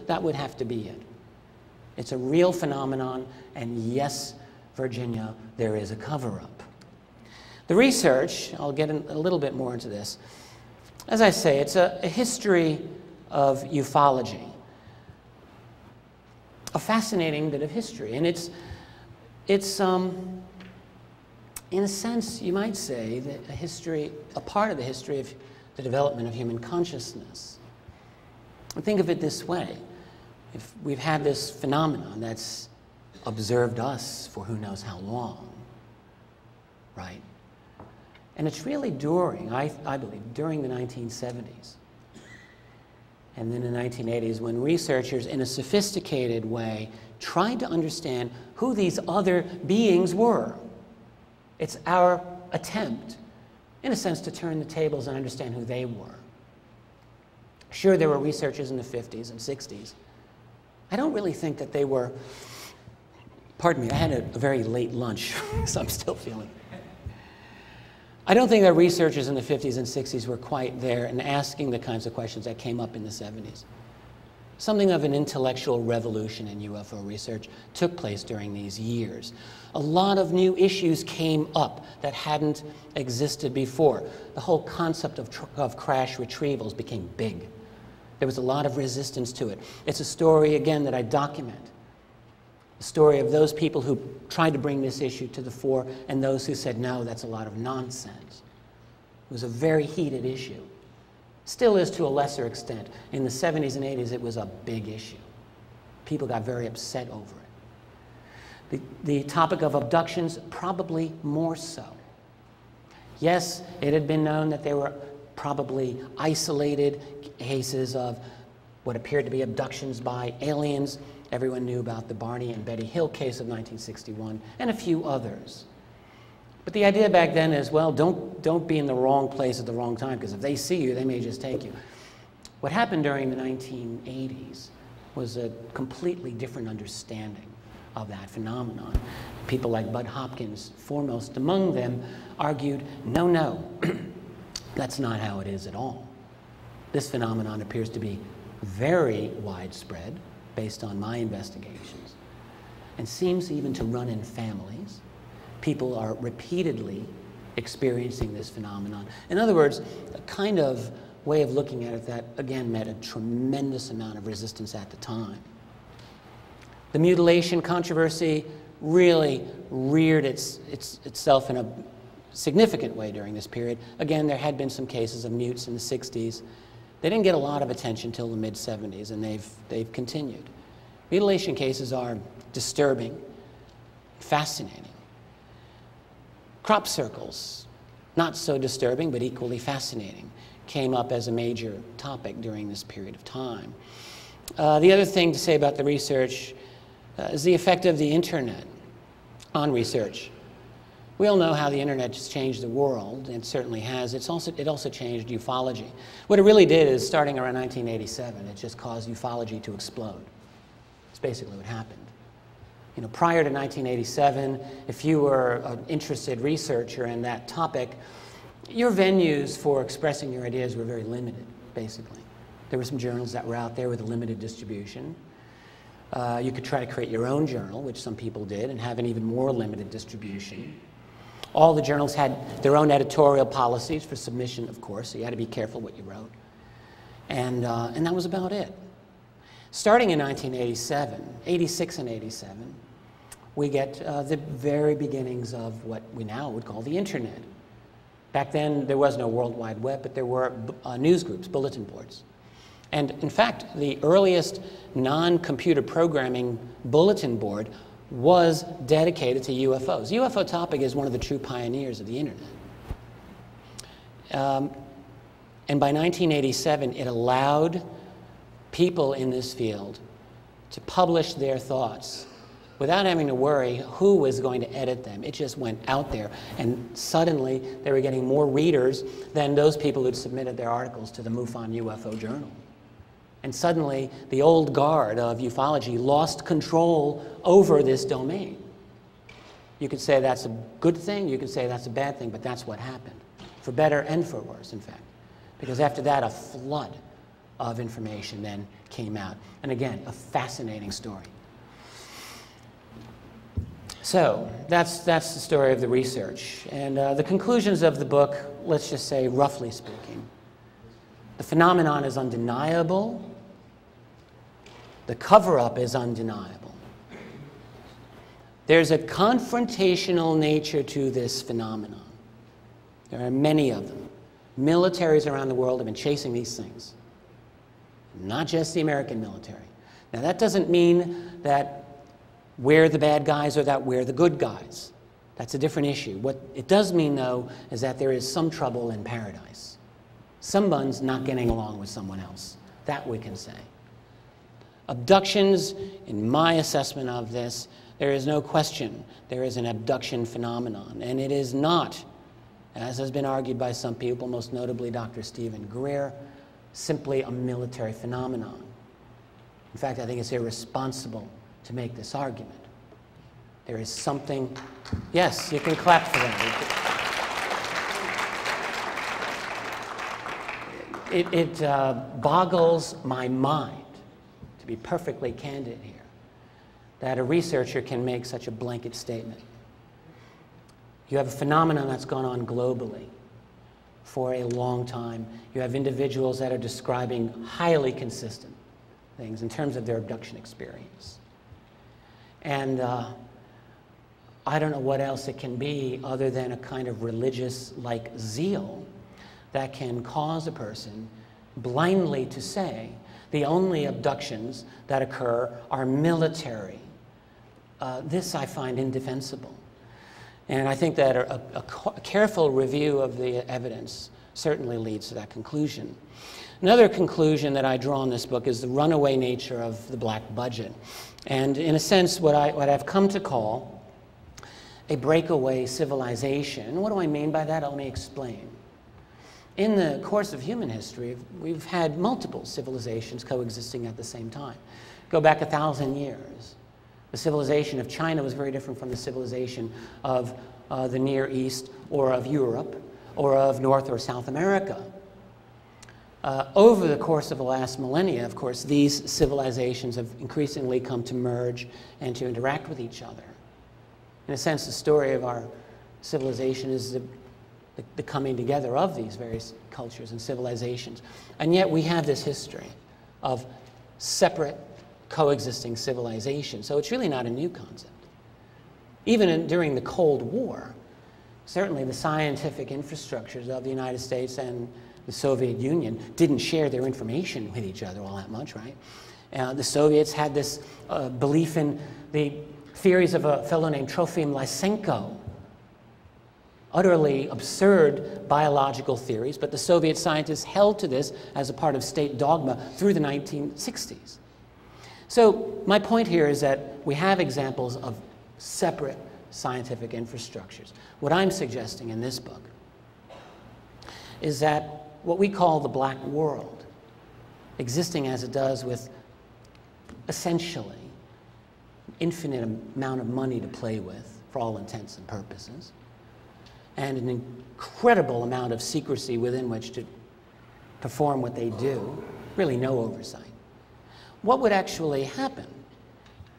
that would have to be it. It's a real phenomenon, and yes, Virginia, there is a cover-up. The research, I'll get a little bit more into this. As I say, it's a history of ufology, a fascinating bit of history, and it's in a sense, you might say that a part of the history of the development of human consciousness. And think of it this way. If we've had this phenomenon that's observed us for who knows how long, right? And it's really during, I believe, during the 1970s and then the 1980s when researchers, in a sophisticated way, tried to understand who these other beings were. It's our attempt, in a sense, to turn the tables and understand who they were. Sure, there were researchers in the 50s and 60s. I don't really think that they were, pardon me, I had a very late lunch, so I'm still feeling it. I don't think that researchers in the 50s and 60s were quite there and asking the kinds of questions that came up in the 70s. Something of an intellectual revolution in UFO research took place during these years. A lot of new issues came up that hadn't existed before. The whole concept of crash retrievals became big. There was a lot of resistance to it. It's a story, again, that I document. The story of those people who tried to bring this issue to the fore and those who said, no, that's a lot of nonsense. It was a very heated issue. Still is to a lesser extent. In the 70s and 80s, it was a big issue. People got very upset over it. The topic of abductions, probably more so. Yes, it had been known that there were probably isolated cases of what appeared to be abductions by aliens. Everyone knew about the Barney and Betty Hill case of 1961 and a few others. But the idea back then is, well, don't be in the wrong place at the wrong time, because if they see you, they may just take you. What happened during the 1980s was a completely different understanding of that phenomenon. People like Bud Hopkins, foremost among them, argued, no, no, that's not how it is at all. This phenomenon appears to be very widespread, based on my investigations, and seems even to run in families. People are repeatedly experiencing this phenomenon. In other words, a kind of way of looking at it that, again, met a tremendous amount of resistance at the time. The mutilation controversy really reared itself in a significant way during this period. Again, there had been some cases of mutes in the 60s. They didn't get a lot of attention until the mid-70s, and they've continued. Mutilation cases are disturbing, fascinating. Crop circles, not so disturbing, but equally fascinating, came up as a major topic during this period of time. The other thing to say about the research is the effect of the internet on research. We all know how the internet has changed the world, and it certainly has. It also changed ufology. What it really did is, starting around 1987, it just caused ufology to explode. That's basically what happened. You know, prior to 1987, if you were an interested researcher in that topic, your venues for expressing your ideas were very limited, basically. There were some journals that were out there with a limited distribution. You could try to create your own journal, which some people did, and have an even more limited distribution. All the journals had their own editorial policies for submission, of course, so you had to be careful what you wrote. And that was about it. Starting in 1987, 86 and 87, we get the very beginnings of what we now would call the internet. Back then, there was no World Wide Web, but there were news groups, bulletin boards. And in fact, the earliest non-computer programming bulletin board was dedicated to UFOs. UFO topic is one of the true pioneers of the internet. And by 1987, it allowed people in this field to publish their thoughts without having to worry who was going to edit them. It just went out there, and suddenly they were getting more readers than those people who'd submitted their articles to the MUFON UFO Journal. And suddenly, the old guard of ufology lost control over this domain. You could say that's a good thing, you could say that's a bad thing, but that's what happened, for better and for worse, in fact. Because after that, a flood of information then came out. And again, a fascinating story. So that's the story of the research. And the conclusions of the book, let's just say, roughly speaking, the phenomenon is undeniable. The cover-up is undeniable. There's a confrontational nature to this phenomenon. There are many of them. Militaries around the world have been chasing these things, not just the American military. Now, that doesn't mean that we're the bad guys or that we're the good guys. That's a different issue. What it does mean, though, is that there is some trouble in paradise. Someone's not getting along with someone else. That we can say. Abductions, in my assessment of this, there is no question there is an abduction phenomenon. And it is not, as has been argued by some people, most notably Dr. Stephen Greer, simply a military phenomenon. In fact, I think it's irresponsible to make this argument. There is something, yes, you can clap for that. It boggles my mind, to be perfectly candid here, that a researcher can make such a blanket statement. You have a phenomenon that's gone on globally for a long time. You have individuals that are describing highly consistent things in terms of their abduction experience. And I don't know what else it can be other than a kind of religious-like zeal that can cause a person blindly to say the only abductions that occur are military. This I find indefensible. And I think that a careful review of the evidence certainly leads to that conclusion. Another conclusion that I draw in this book is the runaway nature of the black budget. And in a sense, what I've come to call a breakaway civilization. What do I mean by that? Let me explain. In the course of human history, we've had multiple civilizations coexisting at the same time. Go back 1,000 years. The civilization of China was very different from the civilization of the Near East or of Europe or of North or South America. Over the course of the last millennia, of course, these civilizations have increasingly come to merge and to interact with each other. In a sense, the story of our civilization is the coming together of these various cultures and civilizations. And yet we have this history of separate, coexisting civilizations. So it's really not a new concept. Even during the Cold War, certainly the scientific infrastructures of the United States and the Soviet Union didn't share their information with each other all that much, right? The Soviets had this belief in the theories of a fellow named Trofim Lysenko, utterly absurd biological theories, but the Soviet scientists held to this as a part of state dogma through the 1960s. So my point here is that we have examples of separate scientific infrastructures. What I'm suggesting in this book is that what we call the black world, existing as it does with essentially infinite amount of money to play with for all intents and purposes, and an incredible amount of secrecy within which to perform what they do, really no oversight. What would actually happen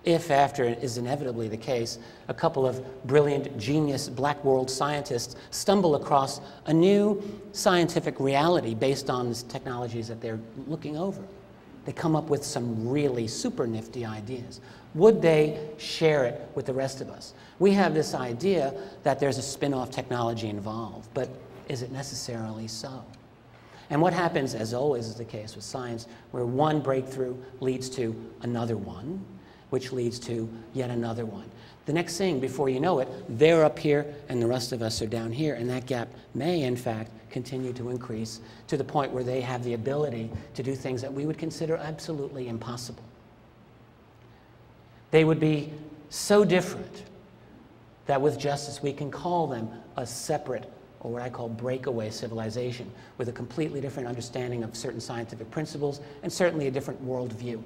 if, after it is inevitably the case, a couple of brilliant, genius black world scientists stumble across a new scientific reality based on the technologies that they're looking over? They come up with some really super nifty ideas. Would they share it with the rest of us? We have this idea that there's a spin-off technology involved, but is it necessarily so? And what happens, as always is the case with science, where one breakthrough leads to another one, which leads to yet another one. The next thing, before you know it, they're up here and the rest of us are down here, and that gap may, in fact, continue to increase to the point where they have the ability to do things that we would consider absolutely impossible. They would be so different that with justice we can call them a separate, or what I call breakaway civilization, with a completely different understanding of certain scientific principles and certainly a different worldview.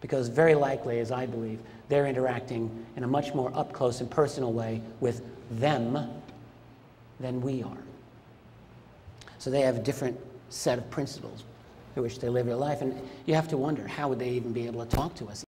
Because very likely, as I believe, they're interacting in a much more up-close and personal way with them than we are. So they have a different set of principles through which they live their life. And you have to wonder, how would they even be able to talk to us?